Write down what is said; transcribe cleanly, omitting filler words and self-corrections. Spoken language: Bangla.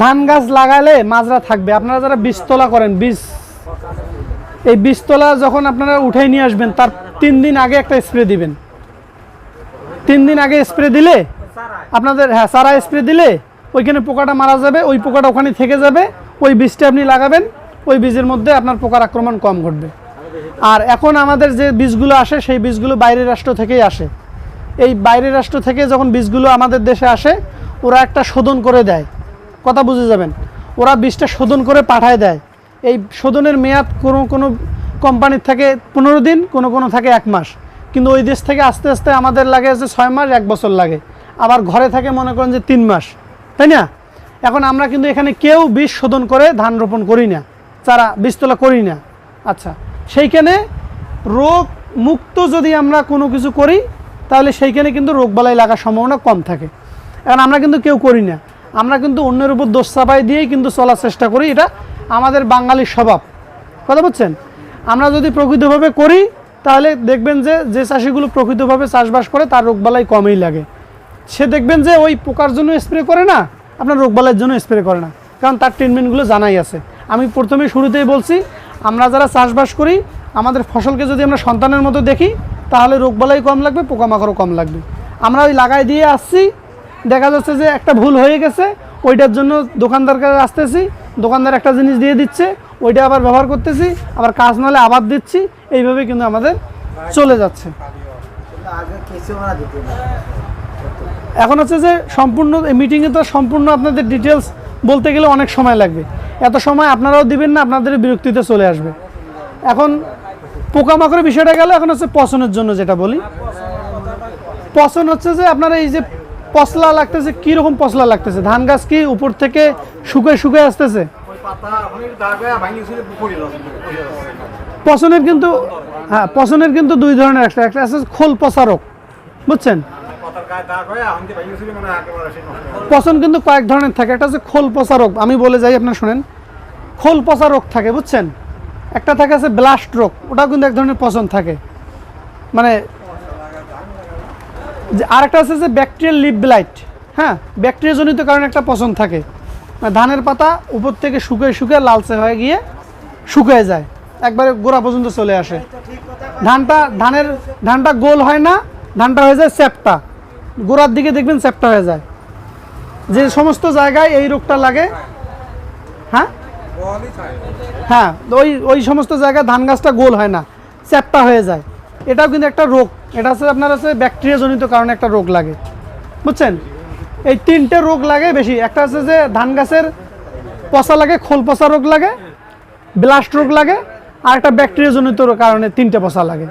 ধান গাছ লাগালে মাজরা থাকবে। আপনারা যারা বীজতলা করেন, এই বীজতলা যখন আপনারা উঠাই নিয়ে আসবেন তার 3 দিন আগে একটা স্প্রে দিবেন। 3 দিন আগে স্প্রে দিলে আপনাদের সারা স্প্রে দিলে ওইখানে পোকাটা মারা যাবে, ওই পোকাটা ওখানে থেকে যাবে। ওই বীজটা আপনি লাগাবেন, ওই বীজের মধ্যে আপনার পোকার আক্রমণ কম ঘটবে। আর এখন আমাদের যে বীজগুলো আসে সেই বীজগুলো বাইরের রাষ্ট্র থেকেই আসে। এই বাইরের রাষ্ট্র থেকে যখন বীজগুলো আমাদের দেশে আসে ওরা একটা শোধন করে দেয়, কথা বুঝে যাবেন, ওরা বীজটা শোধন করে পাঠায় দেয়। এই শোধনের মেয়াদ কোনো কোম্পানির থাকে 15 দিন, কোনো থাকে 1 মাস, কিন্তু ওই দেশ থেকে আস্তে আস্তে আমাদের লাগে যে 6 মাস 1 বছর লাগে। আবার ঘরে থাকে মনে করেন যে 3 মাস, তাই না? এখন আমরা কিন্তু এখানে কেউ বীজ শোধন করে ধান রোপণ করি না, চারা বীজতলা করি না। আচ্ছা, সেইখানে রোগ মুক্ত যদি আমরা কোনো কিছু করি তাহলে সেইখানে কিন্তু রোগবালাই লাগার সম্ভাবনা কম থাকে। এখন আমরা কিন্তু কেউ করি না, আমরা কিন্তু অন্যের উপর দোষ চাপাই দিয়েই কিন্তু চলার চেষ্টা করি। এটা আমাদের বাঙালির স্বভাব, কথা বুঝছেন? আমরা যদি প্রকৃতভাবে করি তাহলে দেখবেন যে চাষিগুলো প্রকৃতভাবে চাষবাস করে তার রোগবালাই কমই লাগে। সে দেখবেন যে ওই পোকার জন্য স্প্রে করে না, আপনার রোগবালাইয়ের জন্য স্প্রে করে না, কারণ তার ট্রিটমেন্টগুলো জানাই আছে। আমি প্রথমেই শুরুতেই বলছি, আমরা যারা চাষবাস করি আমাদের ফসলকে যদি আমরা সন্তানের মতো দেখি তাহলে রোগবালাই কম লাগবে, পোকামাকড়ও কম লাগবে। আমরা ওই লাগাই দিয়ে আসছি, দেখা যাচ্ছে যে একটা ভুল হয়ে গেছে, ওইটার জন্য দোকানদার কাছে আসতেছি, দোকানদার একটা জিনিস দিয়ে দিচ্ছে, ওইটা আবার ব্যবহার করতেছি, আবার কাজ নাহলে আবার দিচ্ছি, এইভাবে কিন্তু আমাদের চলে যাচ্ছে। এখন হচ্ছে যে সম্পূর্ণ এই মিটিংয়ে তো সম্পূর্ণ আপনাদের ডিটেলস বলতে গেলে অনেক সময় লাগবে, এত সময় আপনারাও দিবেন না, আপনাদের বিরক্তিতে চলে আসবে। এখন পোকামাকড়ের বিষয়টা গেল, এখন হচ্ছে পচনের জন্য যেটা বলি, পচন হচ্ছে যে আপনারা এই যে পচলা লাগতেছে, কীরকম পচলা লাগতেছে? ধান গাছ কি উপর থেকে শুকিয়ে আসতেছে? পচনের কিন্তু পচনের কিন্তু 2 ধরনের, একটা আছে খোল পচা রোগ, বুঝছেন? পচন কিন্তু কয়েক ধরনের থাকে, একটা হচ্ছে খোল পচা রোগ। আমি বলে যাই, আপনারা শুনেন। খোল পচা রোগ থাকে, বুঝছেন? একটা থাকে আছে ব্লাস্ট রোগ, ওটাও কিন্তু এক ধরনের পচন থাকে, মানে আরেকটা আছে যে ব্যাকটেরিয়াল লিফ ব্লাইট। হ্যাঁ, ব্যাকটেরিয়াজনিত কারণে একটা পচন থাকে, মানে ধানের পাতা উপর থেকে শুকিয়ে লালচে হয়ে গিয়ে শুকিয়ে যায়, একবারে গোড়া পর্যন্ত চলে আসে। ধানটা গোল হয় না, ধানটা হয়ে যায় চ্যাপ্টা, গোড়ার দিকে দেখবেন চ্যাপ্টা হয়ে যায়। যে সমস্ত জায়গায় এই রোগটা লাগে, হ্যাঁ ওই সমস্ত জায়গায় ধান গাছটা গোল হয় না, চ্যাপ্টা হয়ে যায়। এটাও কিন্তু একটা রোগ, এটা হচ্ছে আপনার হচ্ছে ব্যাকটেরিয়াজনিত কারণে একটা রোগ লাগে, বুঝছেন? এই 3টে রোগ লাগে বেশি। একটা হচ্ছে যে ধান গাছের পচা লাগে, খোল পচা রোগ লাগে, ব্লাস্ট রোগ লাগে, আর একটা ব্যাকটেরিয়াজনিত কারণে 3টে পচা লাগে।